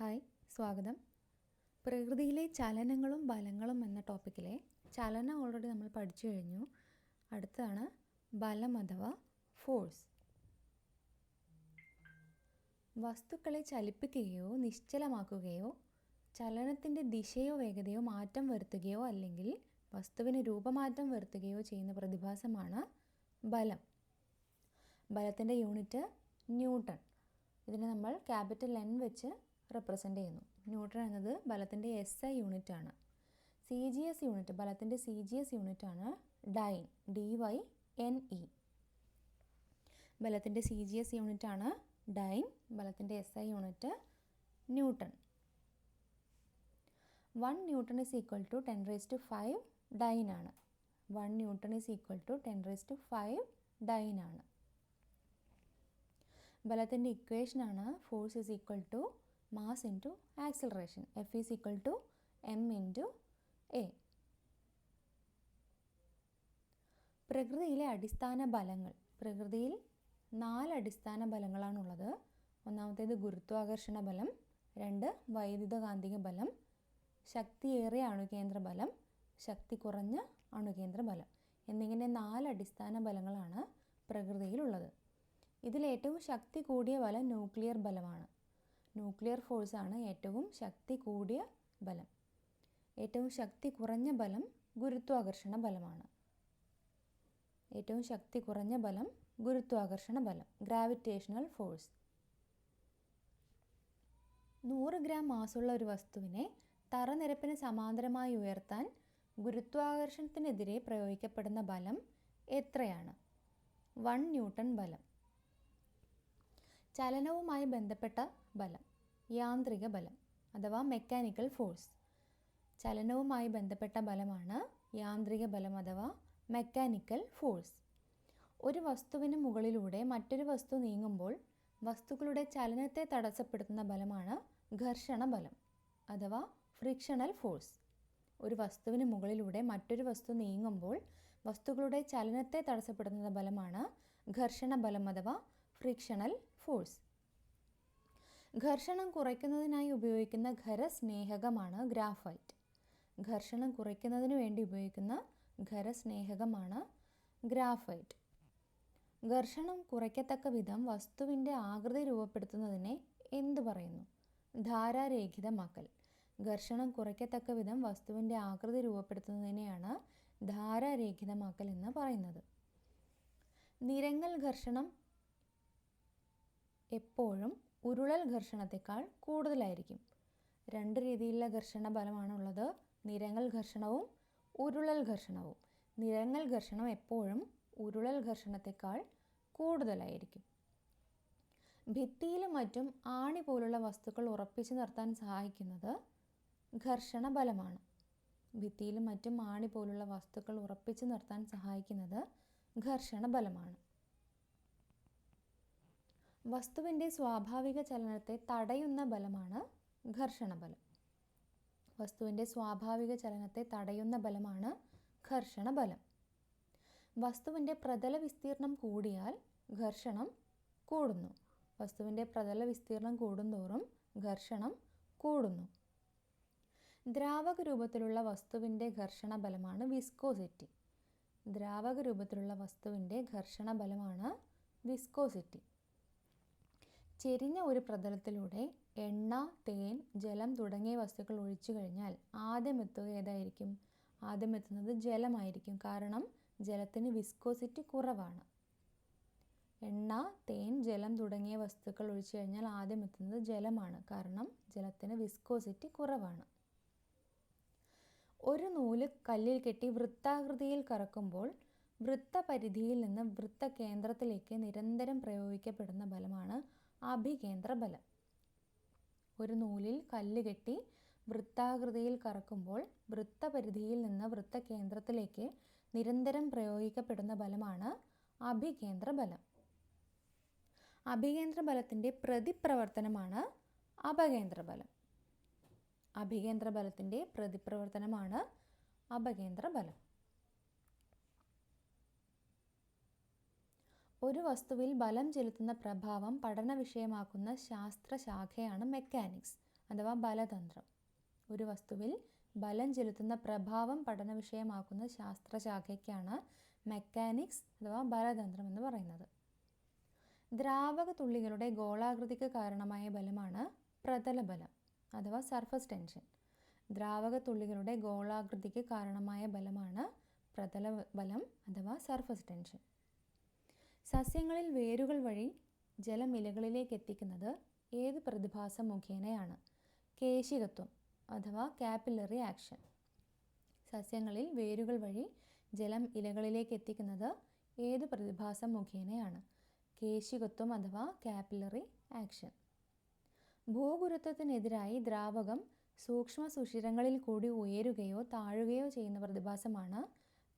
Hi, സ്വാഗതം. പ്രകൃതിയിലെ ചലനങ്ങളും ബലങ്ങളും എന്ന ടോപ്പിക്കിലെ ചലനം ഓൾറെഡി നമ്മൾ പഠിച്ചു കഴിഞ്ഞു. അടുത്തതാണ് ബലം അഥവാ ഫോഴ്സ്. വസ്തുക്കളെ ചലിപ്പിക്കുകയോ നിശ്ചലമാക്കുകയോ ചലനത്തിൻ്റെ ദിശയോ വേഗതയോ മാറ്റം വരുത്തുകയോ അല്ലെങ്കിൽ വസ്തുവിന് രൂപമാറ്റം വരുത്തുകയോ ചെയ്യുന്ന പ്രതിഭാസമാണ് ബലം. ബലത്തിൻ്റെ യൂണിറ്റ് ന്യൂട്ടൺ. ഇതിനെ നമ്മൾ ക്യാപിറ്റൽ N വെച്ച് റെപ്രസെൻ്റ് ചെയ്യുന്നു. ന്യൂട്ടൺ എന്നത് ബലത്തിൻ്റെ SI യൂണിറ്റ് ആണ്. CGS യൂണിറ്റ്, ബലത്തിൻ്റെ CGS യൂണിറ്റ് ആണ് ഡൈൻ, DYNE. ബലത്തിൻ്റെ CGS യൂണിറ്റ് ആണ് ഡൈൻ, ബലത്തിൻ്റെ SI unit Newton. 1 Newton is equal to 10⁵ dyne ആണ്. 1 Newton is equal to 10⁵ dyne ആണ്. ബലത്തിൻ്റെ ഇക്വേഷനാണ് force is equal to mass into acceleration. F is equal to M into A. പ്രകൃതിയിലെ അടിസ്ഥാന ബലങ്ങൾ. പ്രകൃതിയിൽ 4 അടിസ്ഥാന ബലങ്ങളാണുള്ളത്. ഒന്നാമത്തേത് ഗുരുത്വാകർഷണ ബലം, 2 വൈദ്യുതകാന്തിക ബലം, ശക്തിയേറിയ അണുകേന്ദ്ര ബലം, ശക്തി കുറഞ്ഞ അണുകേന്ദ്ര ബലം എന്നിങ്ങനെ 4 അടിസ്ഥാന ബലങ്ങളാണ് പ്രകൃതിയിലുള്ളത്. ഇതിലേറ്റവും ശക്തി കൂടിയ ബലം ന്യൂക്ലിയർ ബലമാണ്. ന്യൂക്ലിയർ ഫോഴ്സാണ് ഏറ്റവും ശക്തി കൂടിയ ബലം. ഏറ്റവും ശക്തി കുറഞ്ഞ ബലം ഗുരുത്വാകർഷണ ബലമാണ്. ഏറ്റവും ശക്തി കുറഞ്ഞ ബലം ഗുരുത്വാകർഷണ ബലം, ഗ്രാവിറ്റേഷണൽ ഫോഴ്സ്. 100 ഗ്രാം മാസുള്ള ഒരു വസ്തുവിനെ തറനിരപ്പിന് സമാന്തരമായി ഉയർത്താൻ ഗുരുത്വാകർഷണത്തിനെതിരെ പ്രയോഗിക്കപ്പെടുന്ന ബലം എത്രയാണ്? 1 ന്യൂട്ടൺ ബലം. ചലനവുമായി ബന്ധപ്പെട്ട ബലം യാന്ത്രിക ബലം അഥവാ മെക്കാനിക്കൽ ഫോഴ്സ്. ചലനവുമായി ബന്ധപ്പെട്ട ബലമാണ് യാന്ത്രിക ബലം അഥവാ മെക്കാനിക്കൽ ഫോഴ്സ്. ഒരു വസ്തുവിന് മുകളിലൂടെ മറ്റൊരു വസ്തു നീങ്ങുമ്പോൾ വസ്തുക്കളുടെ ചലനത്തെ തടസ്സപ്പെടുത്തുന്ന ബലമാണ് ഘർഷണ ബലം അഥവാ ഫ്രിക്ഷണൽ ഫോഴ്സ്. ഒരു വസ്തുവിന് മുകളിലൂടെ മറ്റൊരു വസ്തു നീങ്ങുമ്പോൾ വസ്തുക്കളുടെ ചലനത്തെ തടസ്സപ്പെടുത്തുന്ന ബലമാണ് ഘർഷണ ബലം അഥവാ ഫ്രിക്ഷണൽ ഫോഴ്സ്. ഘർഷണം കുറയ്ക്കുന്നതിനായി ഉപയോഗിക്കുന്ന ഖരസ്നേഹകമാണ് ഗ്രാഫൈറ്റ്. ഘർഷണം കുറയ്ക്കുന്നതിന് വേണ്ടി ഉപയോഗിക്കുന്ന ഖരസ്നേഹകമാണ് ഗ്രാഫൈറ്റ്. ഘർഷണം കുറയ്ക്കത്തക്ക വിധം വസ്തുവിൻ്റെ ആകൃതി രൂപപ്പെടുത്തുന്നതിനെ എന്തു പറയുന്നു? ധാരാരേഖിതമാക്കൽ. ഘർഷണം കുറയ്ക്കത്തക്ക വിധം വസ്തുവിൻ്റെ ആകൃതി രൂപപ്പെടുത്തുന്നതിനെയാണ് ധാരാരേഖിതമാക്കൽ എന്ന് പറയുന്നത്. നിരങ്ങൽ ഘർഷണം എപ്പോഴും ഉരുളൽ ഘർഷണത്തെക്കാൾ കൂടുതലായിരിക്കും. 2 രീതിയിലുള്ള ഘർഷണ ബലമാണുള്ളത്, നിരങ്ങൽ ഘർഷണവും ഉരുളൽ ഘർഷണവും. നിരങ്ങൽ ഘർഷണം എപ്പോഴും ഉരുളൽ ഘർഷണത്തെക്കാൾ കൂടുതലായിരിക്കും. ഭിത്തിയിലും മറ്റും ആണി പോലുള്ള വസ്തുക്കൾ ഉറപ്പിച്ചു നിർത്താൻ സഹായിക്കുന്നത് ഘർഷണ ബലമാണ്. ഭിത്തിയിലും മറ്റും ആണി പോലുള്ള വസ്തുക്കൾ ഉറപ്പിച്ചു നിർത്താൻ സഹായിക്കുന്നത് ഘർഷണ ബലമാണ്. വസ്തുവിൻ്റെ സ്വാഭാവിക ചലനത്തെ തടയുന്ന ബലമാണ് ഘർഷണ ബലം. വസ്തുവിൻ്റെ സ്വാഭാവിക ചലനത്തെ തടയുന്ന ബലമാണ് ഘർഷണ ബലം. വസ്തുവിൻ്റെ പ്രതല വിസ്തീർണം കൂടിയാൽ ഘർഷണം കൂടുന്നു. വസ്തുവിൻ്റെ പ്രതല വിസ്തീർണം കൂടുന്തോറും ഘർഷണം കൂടുന്നു. ദ്രാവക രൂപത്തിലുള്ള വസ്തുവിൻ്റെ ഘർഷണ ബലമാണ് വിസ്കോസിറ്റി. ദ്രാവക രൂപത്തിലുള്ള വസ്തുവിൻ്റെ ഘർഷണ ബലമാണ് വിസ്കോസിറ്റി. ചെരിഞ്ഞ ഒരു പ്രതലത്തിലൂടെ എണ്ണ, തേൻ, ജലം തുടങ്ങിയ വസ്തുക്കൾ ഒഴിച്ചു കഴിഞ്ഞാൽ ആദ്യം എത്തുക ഏതായിരിക്കും? ആദ്യം എത്തുന്നത് ജലമായിരിക്കും. കാരണം ജലത്തിന് വിസ്കോസിറ്റി കുറവാണ്. എണ്ണ, തേൻ, ജലം തുടങ്ങിയ വസ്തുക്കൾ ഒഴിച്ചു കഴിഞ്ഞാൽ ആദ്യം എത്തുന്നത് ജലമാണ്. കാരണം ജലത്തിന് വിസ്കോസിറ്റി കുറവാണ്. ഒരു നൂല് കല്ലിൽ കെട്ടി വൃത്താകൃതിയിൽ കറക്കുമ്പോൾ വൃത്തപരിധിയിൽ നിന്ന് വൃത്തകേന്ദ്രത്തിലേക്ക് നിരന്തരം പ്രയോഗിക്കപ്പെടുന്ന ബലമാണ് അഭികേന്ദ്ര ബലം. ഒരു നൂലിൽ കല്ല് കെട്ടി വൃത്താകൃതിയിൽ കറക്കുമ്പോൾ വൃത്തപരിധിയിൽ നിന്ന് വൃത്തകേന്ദ്രത്തിലേക്ക് നിരന്തരം പ്രയോഗിക്കപ്പെടുന്ന ബലമാണ് അഭികേന്ദ്ര ബലം. അഭികേന്ദ്ര ബലത്തിൻ്റെ പ്രതിപ്രവർത്തനമാണ് അപകേന്ദ്ര ബലം. അഭികേന്ദ്ര ബലത്തിൻ്റെ പ്രതിപ്രവർത്തനമാണ് അപകേന്ദ്ര ബലം. ഒരു വസ്തുവിൽ ബലം ചെലുത്തുന്ന പ്രഭാവം പഠന വിഷയമാക്കുന്ന ശാസ്ത്രശാഖയാണ് മെക്കാനിക്സ് അഥവാ ബലതന്ത്രം. ഒരു വസ്തുവിൽ ബലം ചെലുത്തുന്ന പ്രഭാവം പഠന വിഷയമാക്കുന്ന ശാസ്ത്രശാഖയ്ക്കാണ് മെക്കാനിക്സ് അഥവാ ബലതന്ത്രം എന്ന് പറയുന്നത്. ദ്രാവക തുള്ളികളുടെ ഗോളാകൃതിക്ക് കാരണമായ ബലമാണ് പ്രതലബലം അഥവാ സർഫസ് ടെൻഷൻ. ദ്രാവക തുള്ളികളുടെ ഗോളാകൃതിക്ക് കാരണമായ ബലമാണ് പ്രതല ബലം അഥവാ സർഫസ് ടെൻഷൻ. സസ്യങ്ങളിൽ വേരുകൾ വഴി ജലം ഇലകളിലേക്ക് എത്തിക്കുന്നത് ഏത് പ്രതിഭാസം മുഖേനയാണ്? കേശികത്വം അഥവാ കാപ്പിലറി ആക്ഷൻ. സസ്യങ്ങളിൽ വേരുകൾ വഴി ജലം ഇലകളിലേക്ക് എത്തിക്കുന്നത് ഏത് പ്രതിഭാസം മുഖേനയാണ്? കേശികത്വം അഥവാ കാപ്പിലറി ആക്ഷൻ. ഭൂഗുരുത്വത്തിനെതിരായി ദ്രാവകം സൂക്ഷ്മ സുഷിരങ്ങളിൽ കൂടി ഉയരുകയോ താഴുകയോ ചെയ്യുന്ന പ്രതിഭാസമാണ്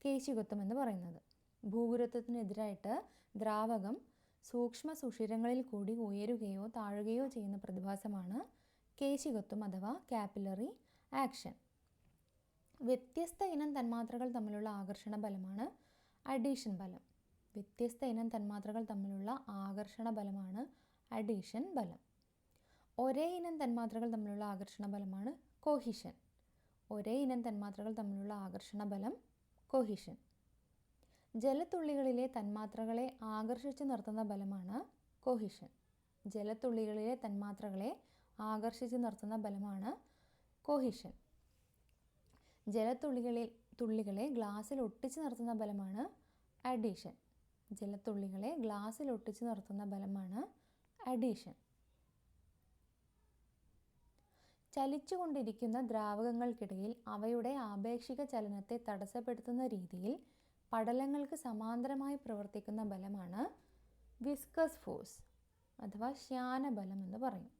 കേശികത്വം എന്ന് പറയുന്നത്. ഭൂഗുരുത്വത്തിനെതിരായിട്ട് ദ്രാവകം സൂക്ഷ്മ സുഷിരങ്ങളിൽ കൂടി ഉയരുകയോ താഴുകയോ ചെയ്യുന്ന പ്രതിഭാസമാണ് കേശികത്വം അഥവാ കാപ്പിലറി ആക്ഷൻ. വ്യത്യസ്ത ഇനം തന്മാത്രകൾ തമ്മിലുള്ള ആകർഷണ ബലമാണ് അഡീഷൻ ബലം. വ്യത്യസ്ത ഇനം തന്മാത്രകൾ തമ്മിലുള്ള ആകർഷണ ബലമാണ് അഡീഷൻ ബലം. ഒരേ ഇനം തന്മാത്രകൾ തമ്മിലുള്ള ആകർഷണ ബലമാണ് കൊഹിഷൻ. ഒരേ ഇനം തന്മാത്രകൾ തമ്മിലുള്ള ആകർഷണ ബലം കൊഹിഷൻ. ജലത്തുള്ളികളിലെ തന്മാത്രകളെ ആകർഷിച്ചു നിർത്തുന്ന ബലമാണ് കൊഹിഷൻ. ജലത്തുള്ളികളിലെ തന്മാത്രകളെ ആകർഷിച്ചു നിർത്തുന്ന ബലമാണ് കൊഹിഷൻ. ജലത്തുള്ളികളെ ഗ്ലാസ്സിൽ ഒട്ടിച്ചു നിർത്തുന്ന ബലമാണ് അഡീഷൻ. ജലത്തുള്ളികളെ ഗ്ലാസ്സിൽ ഒട്ടിച്ചു നിർത്തുന്ന ബലമാണ് അഡീഷൻ. ചലിച്ചുകൊണ്ടിരിക്കുന്ന ദ്രാവകങ്ങൾക്കിടയിൽ അവയുടെ ആപേക്ഷിക ചലനത്തെ തടസ്സപ്പെടുത്തുന്ന രീതിയിൽ പടലങ്ങൾക്ക് സമാന്തരമായി പ്രവർത്തിക്കുന്ന ബലമാണ് വിസ്കസ് ഫോഴ്സ് അഥവാ ശ്യാനബലം എന്ന് പറയും.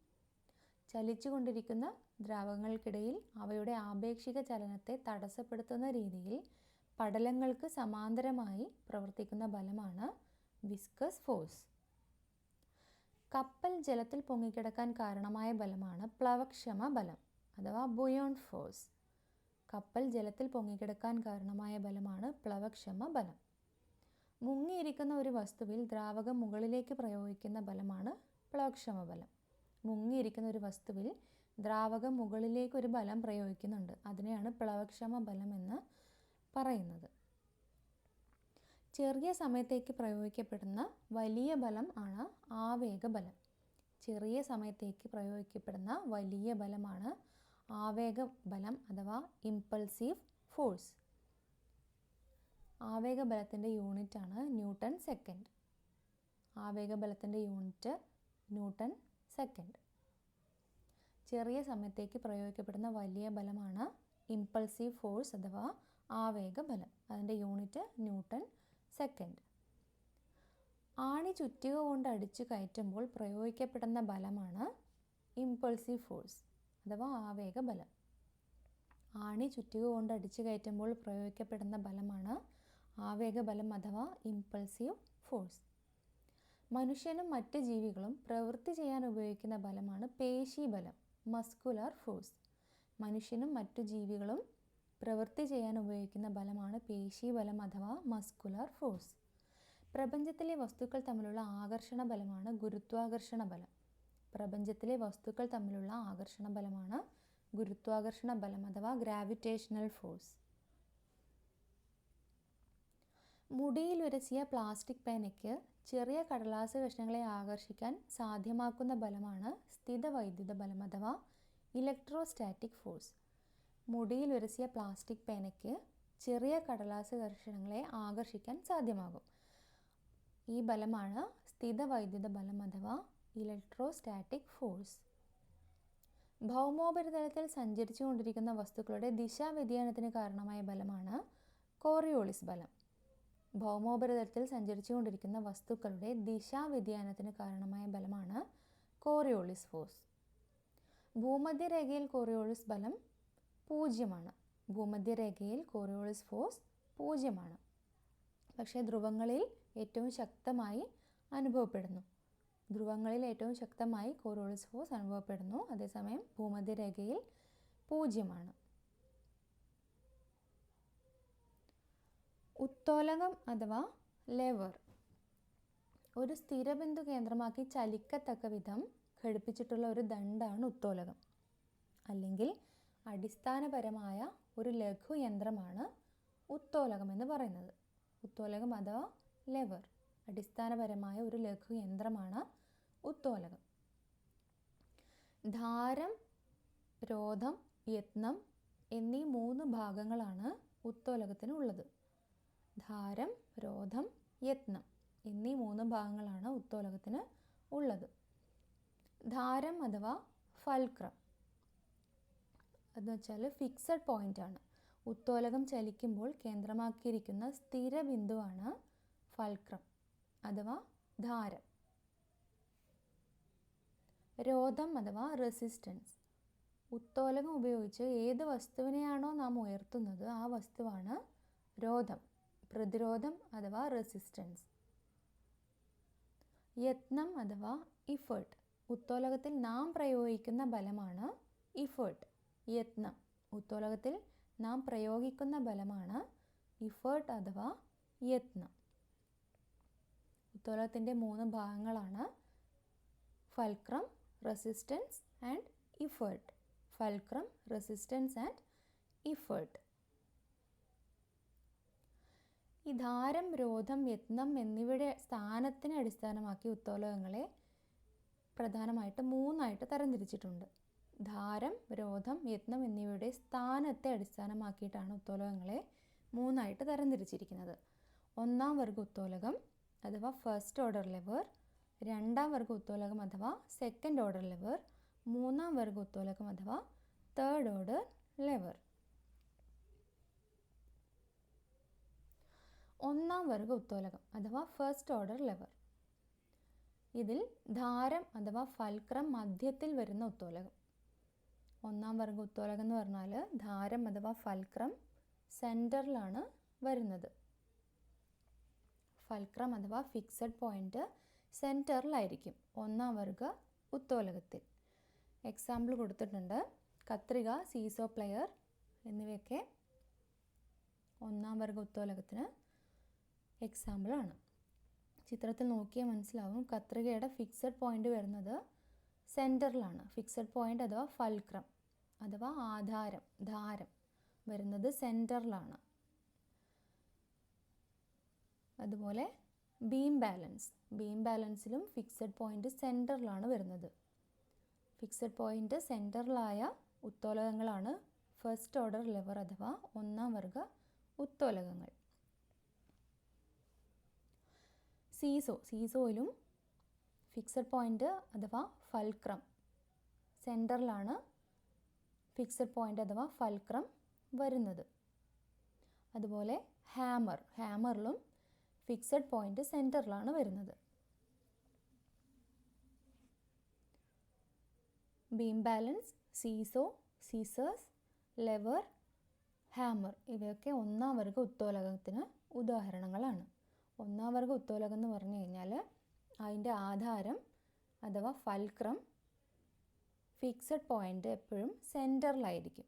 ചലിച്ചുകൊണ്ടിരിക്കുന്ന ദ്രാവകങ്ങൾക്കിടയിൽ അവയുടെ ആപേക്ഷിക ചലനത്തെ തടസ്സപ്പെടുത്തുന്ന രീതിയിൽ പടലങ്ങൾക്ക് സമാന്തരമായി പ്രവർത്തിക്കുന്ന ബലമാണ് വിസ്കസ് ഫോഴ്സ്. കപ്പൽ ജലത്തിൽ പൊങ്ങിക്കിടക്കാൻ കാരണമായ ബലമാണ് പ്ലവക്ഷമ ബലം അഥവാ ബുയോണ്ട് ഫോഴ്സ്. കപ്പൽ ജലത്തിൽ പൊങ്ങിക്കിടക്കാൻ കാരണമായ ബലമാണ് പ്ലവക്ഷമ ബലം. മുങ്ങിയിരിക്കുന്ന ഒരു വസ്തുവിൽ ദ്രാവകം മുകളിലേക്ക് പ്രയോഗിക്കുന്ന ബലമാണ് പ്ലവക്ഷമ ബലം. മുങ്ങിയിരിക്കുന്ന ഒരു വസ്തുവിൽ ദ്രാവകം മുകളിലേക്ക് ഒരു ബലം പ്രയോഗിക്കുന്നുണ്ട്. അതിനെയാണ് പ്ലവക്ഷമ ബലം എന്ന് പറയുന്നത്. ചെറിയ സമയത്തേക്ക് പ്രയോഗിക്കപ്പെടുന്ന വലിയ ബലം ആണ് ആവേഗബലം. ചെറിയ സമയത്തേക്ക് പ്രയോഗിക്കപ്പെടുന്ന വലിയ ബലമാണ് ആവേഗബലം അഥവാ ഇമ്പൾസീവ് ഫോഴ്സ്. ആവേഗബലത്തിൻ്റെ യൂണിറ്റാണ് ന്യൂട്ടൺ സെക്കൻഡ്. ആവേഗബലത്തിൻ്റെ യൂണിറ്റ് ന്യൂട്ടൺ സെക്കൻഡ്. ചെറിയ സമയത്തേക്ക് പ്രയോഗിക്കപ്പെടുന്ന വലിയ ബലമാണ് ഇമ്പൾസീവ് ഫോഴ്സ് അഥവാ ആവേഗബലം. അതിൻ്റെ യൂണിറ്റ് ന്യൂട്ടൺ സെക്കൻഡ്. ആണി ചുറ്റിക കൊണ്ട് അടിച്ചു കയറ്റുമ്പോൾ പ്രയോഗിക്കപ്പെടുന്ന ബലമാണ് ഇമ്പൾസീവ് ഫോഴ്സ് അഥവാ ആവേഗബലം. ആണി ചുറ്റിക കൊണ്ട് അടിച്ചു കയറ്റുമ്പോൾ പ്രയോഗിക്കപ്പെടുന്ന ബലമാണ് ആവേഗബലം അഥവാ ഇമ്പൾസീവ് ഫോഴ്സ്. മനുഷ്യനും മറ്റ് ജീവികളും പ്രവൃത്തി ചെയ്യാൻ ഉപയോഗിക്കുന്ന ബലമാണ് പേശീബലം മസ്കുലർ ഫോഴ്സ്. മനുഷ്യനും മറ്റു ജീവികളും പ്രവൃത്തി ചെയ്യാൻ ഉപയോഗിക്കുന്ന ബലമാണ് പേശീബലം അഥവാ മസ്കുലർ ഫോഴ്സ്. പ്രപഞ്ചത്തിലെ വസ്തുക്കൾ തമ്മിലുള്ള ആകർഷണ ബലമാണ് ഗുരുത്വാകർഷണ ബലം. പ്രപഞ്ചത്തിലെ വസ്തുക്കൾ തമ്മിലുള്ള ആകർഷണ ബലമാണ് ഗുരുത്വാകർഷണ ബലം അഥവാ ഗ്രാവിറ്റേഷണൽ ഫോഴ്സ്. മുടിയിൽ ഉരസിയ പ്ലാസ്റ്റിക് പേനയ്ക്ക് ചെറിയ കടലാസ് കഷ്ണങ്ങളെ ആകർഷിക്കാൻ സാധ്യമാക്കുന്ന ബലമാണ് സ്ഥിതവൈദ്യുത ബലം അഥവാ ഇലക്ട്രോസ്റ്റാറ്റിക് ഫോഴ്സ്. മുടിയിൽ ഉരസിയ പ്ലാസ്റ്റിക് പേനയ്ക്ക് ചെറിയ കടലാസ് കഷ്ണങ്ങളെ ആകർഷിക്കാൻ സാധ്യമാകും. ഈ ബലമാണ് സ്ഥിതവൈദ്യുത ബലം അഥവാ ഇലക്ട്രോസ്റ്റാറ്റിക് ഫോഴ്സ്. ഭൗമോപരിതലത്തിൽ സഞ്ചരിച്ചു കൊണ്ടിരിക്കുന്ന വസ്തുക്കളുടെ ദിശാവ്യതിയാനത്തിന് കാരണമായ ബലമാണ് കോറിയോളിസ് ബലം. ഭൗമോപരിതലത്തിൽ സഞ്ചരിച്ചു കൊണ്ടിരിക്കുന്ന വസ്തുക്കളുടെ ദിശാവ്യതിയാനത്തിന് കാരണമായ ബലമാണ് കോറിയോളിസ് ഫോഴ്സ്. ഭൂമധ്യരേഖയിൽ കോറിയോളിസ് ബലം 0. ഭൂമധ്യരേഖയിൽ കോറിയോളിസ് ഫോഴ്സ് 0. പക്ഷേ ധ്രുവങ്ങളിൽ ഏറ്റവും ശക്തമായി അനുഭവപ്പെടുന്നു. ധ്രുവങ്ങളിൽ ഏറ്റവും ശക്തമായി കോറിയോളിസ് ഫോഴ്സ് അനുഭവപ്പെടുന്നു. അതേസമയം ഭൂമധ്യരേഖയിൽ 0. ഉത്തോലകം അഥവാ ലെവർ ഒരു സ്ഥിരബിന്ദു കേന്ദ്രമാക്കി ചലിക്കത്തക്ക വിധം ഘടിപ്പിച്ചിട്ടുള്ള ഒരു ദണ്ഡാണ് ഉത്തോലകം. അല്ലെങ്കിൽ അടിസ്ഥാനപരമായ ഒരു ലഘുയന്ത്രമാണ് ഉത്തോലകം എന്ന് പറയുന്നത്. ഉത്തോലകം അഥവാ ലെവർ, അടിസ്ഥാനപരമായ ഒരു ലഘുയന്ത്രമാണ് ഉത്തോലകം. ധാരം, രോധം, യത്നം എന്നീ 3 ഭാഗങ്ങളാണ് ഉത്തോലകത്തിന് ഉള്ളത്. ധാരം, രോധം, യത്നം എന്നീ 3 ഭാഗങ്ങളാണ് ഉത്തോലകത്തിന് ഉള്ളത്. ധാരം അഥവാ ഫൽക്രം എന്ന് വെച്ചാൽ ഫിക്സഡ് പോയിന്റ് ആണ്. ഉത്തോലകം ചലിക്കുമ്പോൾ കേന്ദ്രമാക്കിയിരിക്കുന്ന സ്ഥിര ബിന്ദുവാണ് ഫൽക്രം അഥവാ ധാരം. രോധം അഥവാ റെസിസ്റ്റൻസ്, ഉത്തോലകം ഉപയോഗിച്ച് ഏത് വസ്തുവിനെയാണോ നാം ഉയർത്തുന്നത് ആ വസ്തുവാണ് രോധം, പ്രതിരോധം അഥവാ റെസിസ്റ്റൻസ്. യത്നം അഥവാ ഇഫേർട്ട്, ഉത്തോലകത്തിൽ നാം പ്രയോഗിക്കുന്ന ബലമാണ് ഇഫേർട്ട്. യത്നം, ഉത്തോലകത്തിൽ നാം പ്രയോഗിക്കുന്ന ബലമാണ് ഇഫേർട്ട് അഥവാ യത്നം. ഉത്തോലകത്തിൻ്റെ 3 ഭാഗങ്ങളാണ് fulcrum, resistance and effort. Fulcrum, resistance and effort. ഈ ധാരം, രോധം, യത്നം എന്നിവയുടെ സ്ഥാനത്തിനെ അടിസ്ഥാനമാക്കി ഉത്തോലകങ്ങളെ പ്രധാനമായിട്ട് 3 തരംതിരിച്ചിട്ടുണ്ട്. ധാരം, രോധം, യത്നം എന്നിവയുടെ സ്ഥാനത്തെ അടിസ്ഥാനമാക്കിയിട്ടാണ് ഉത്തോലകങ്ങളെ 3 തരംതിരിച്ചിരിക്കുന്നത്. 1ാം വർഗ ഉത്തോലകം അഥവാ ഫസ്റ്റ് ഓർഡർ ലെവർ, 2ാം വർഗ ഉത്തോലകം അഥവാ സെക്കൻഡ് ഓർഡർ ലെവർ, 3ാം വർഗ ഉത്തോലകം അഥവാ തേർഡ് ഓർഡർ ലെവർ. 1ാം വർഗ ഉത്തോലകം അഥവാ ഫസ്റ്റ് ഓർഡർ ലെവർ, ഇതിൽ ധാരം അഥവാ ഫൽക്രം മധ്യത്തിൽ വരുന്ന ഉത്തോലകം. 1ാം വർഗ ഉത്തോലകം എന്ന് പറഞ്ഞാൽ ധാരം അഥവാ ഫൽക്രം സെൻറ്ററിലാണ് വരുന്നത്. ഫൽക്രം അഥവാ ഫിക്സഡ് പോയിന്റ് സെൻറ്ററിലായിരിക്കും 1ാം വർഗ ഉത്തോലകത്തിൽ. എക്സാമ്പിൾ കൊടുത്തിട്ടുണ്ട്. കത്രിക, സീസോ പ്ലെയർ എന്നിവയൊക്കെ 1ാം വർഗ ഉത്തോലകത്തിന് എക്സാമ്പിളാണ്. ചിത്രത്തിൽ നോക്കിയാൽ മനസ്സിലാവും കത്രികയുടെ ഫിക്സഡ് പോയിന്റ് വരുന്നത് സെൻറ്ററിലാണ്. ഫിക്സഡ് പോയിന്റ് അഥവാ ഫൽക്രം അഥവാ ആധാരം, ധാരം വരുന്നത് സെൻറ്ററിലാണ്. അതുപോലെ ബീം ബാലൻസ്, ബീം ബാലൻസിലും ഫിക്സഡ് പോയിന്റ് സെൻറ്ററിലാണ് വരുന്നത്. ഫിക്സഡ് പോയിന്റ് സെൻറ്ററിലായ ഉത്തോലകങ്ങളാണ് ഫസ്റ്റ് ഓർഡർ ലെവർ അഥവാ 1ാം വർഗ ഉത്തോലകങ്ങൾ. സീസോയിലും ഫിക്സഡ് പോയിന്റ് അഥവാ ഫൽക്രം സെൻറ്ററിലാണ് ഫിക്സഡ് പോയിന്റ് അഥവാ ഫൽക്രം വരുന്നത്. അതുപോലെ ഹാമറിലും ഫിക്സഡ് പോയിന്റ് സെൻറ്ററിലാണ് വരുന്നത്. Beam balance, seesaw, scissors, lever, hammer ഇവയൊക്കെ 1ാം വർഗ ഉത്തോലകത്തിന് ഉദാഹരണങ്ങളാണ്. 1ാം വർഗ ഉത്തോലകം എന്ന് പറഞ്ഞു കഴിഞ്ഞാൽ അതിൻ്റെ ആധാരം അഥവാ ഫൽക്രം ഫിക്സഡ് പോയിന്റ് എപ്പോഴും സെൻറ്ററിലായിരിക്കും.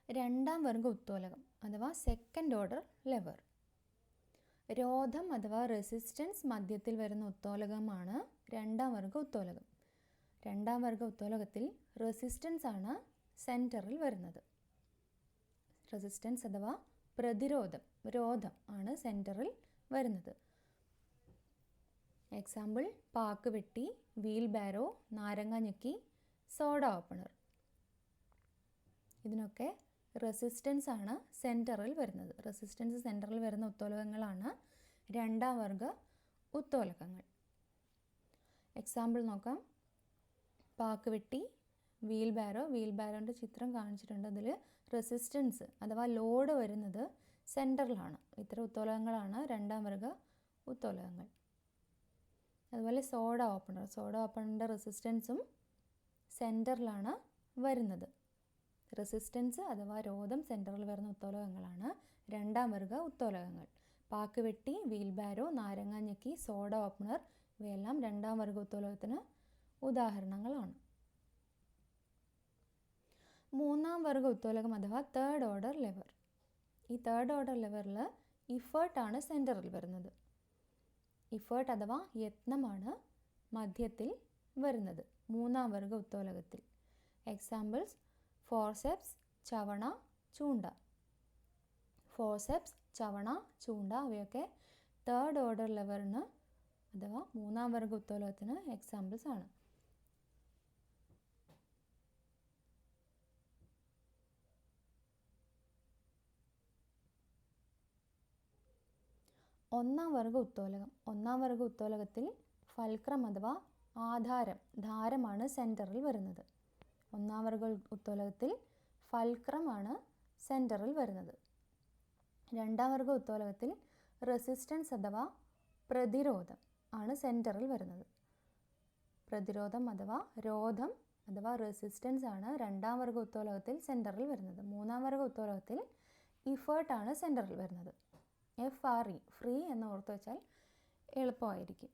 രണ്ടാം വർഗ ഉത്തോലകം അഥവാ സെക്കൻഡ് ഓർഡർ ലെവർ, രോധം അഥവാ റെസിസ്റ്റൻസ് മധ്യത്തിൽ വരുന്ന ഉത്തോലകമാണ് 2ാം വർഗ ഉത്തോലകം. 2ാം വർഗ ഉത്തോലകത്തിൽ റെസിസ്റ്റൻസ് ആണ് സെൻറ്ററിൽ വരുന്നത്. റെസിസ്റ്റൻസ് അഥവാ പ്രതിരോധം, രോധം ആണ് സെൻറ്ററിൽ വരുന്നത്. എക്സാമ്പിൾ പാക്ക് വെട്ടി, വീൽ ബാരോ, നാരങ്ങ ഞെക്കി, സോഡ ഓപ്പണർ. ഇതിനൊക്കെ റെസിസ്റ്റൻസ് ആണ് സെൻറ്ററിൽ വരുന്നത്. റെസിസ്റ്റൻസ് സെൻറ്ററിൽ വരുന്ന ഉത്തോലകങ്ങളാണ് 2ാം വർഗ ഉത്തോലകങ്ങൾ. എക്സാമ്പിൾ നോക്കാം. പാക്ക് വെട്ടി, വീൽ ബാരോൻ്റെ ചിത്രം കാണിച്ചിട്ടുണ്ട്. അതിൽ റെസിസ്റ്റൻസ് അഥവാ ലോഡ് വരുന്നത് സെൻറ്ററിലാണ്. ഇത്തരം ഉത്തോലകങ്ങളാണ് 2ാം വർഗ ഉത്തോലകങ്ങൾ. അതുപോലെ സോഡ ഓപ്പണറിൻ്റെ റെസിസ്റ്റൻസും സെൻറ്ററിലാണ് വരുന്നത്. റെസിസ്റ്റൻസ് അഥവാ രോധം സെൻറ്ററിൽ വരുന്ന ഉത്തോലകങ്ങളാണ് 2ാം വർഗ ഉത്തോലകങ്ങൾ. പാക്ക് വെട്ടി, വീൽ ബാരോ, നാരങ്ങ ഞെക്കി, സോഡ ഓപ്പണർ ഇവയെല്ലാം 2ാം വർഗ ഉത്തോലകത്തിന് ഉദാഹരണങ്ങളാണ്. 3ാം വർഗ ഉത്തോലകം അഥവാ തേർഡ് ഓർഡർ ലെവർ. ഈ തേർഡ് ഓർഡർ ലെവറിൽ ഇഫേർട്ട് ആണ് സെൻറ്ററിൽ വരുന്നത്. ഇഫേർട്ട് അഥവാ യത്നമാണ് മധ്യത്തിൽ വരുന്നത് മൂന്നാം വർഗ ഉത്തോലകത്തിൽ. എക്സാമ്പിൾസ് ഫോർസെപ്സ്, ചവണ, ചൂണ്ട. ഫോർസെപ്സ്, ചവണ, ചൂണ്ട അവയൊക്കെ തേർഡ് ഓർഡർ ലെവറിന് അഥവാ മൂന്നാം വർഗ ഉത്തോലകത്തിന് എക്സാമ്പിൾസ് ആണ്. ഒന്നാം വർഗ ഉത്തോലകം. ഒന്നാം വർഗ ഉത്തോലകത്തിൽ ഫൽക്രം അഥവാ ആധാരം, ധാരമാണ് സെൻറ്ററിൽ വരുന്നത്. ഒന്നാം വർഗ ഉത്തോലകത്തിൽ ഫൽക്രമാണ് സെൻറ്ററിൽ വരുന്നത്. രണ്ടാം വർഗ ഉത്തോലകത്തിൽ റെസിസ്റ്റൻസ് അഥവാ പ്രതിരോധം ആണ് സെൻറ്ററിൽ വരുന്നത്. പ്രതിരോധം അഥവാ രോധം അഥവാ റെസിസ്റ്റൻസ് ആണ് രണ്ടാം വർഗ ഉത്തോലകത്തിൽ സെൻറ്ററിൽ വരുന്നത്. മൂന്നാം വർഗ ഉത്തോലകത്തിൽ ഇഫേർട്ട് ആണ് സെൻറ്ററിൽ വരുന്നത്. FRE, ഫ്രീ എന്ന് ഓർത്ത് വെച്ചാൽ എളുപ്പമായിരിക്കും.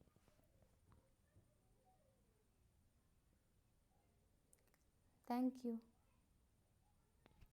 Thank you.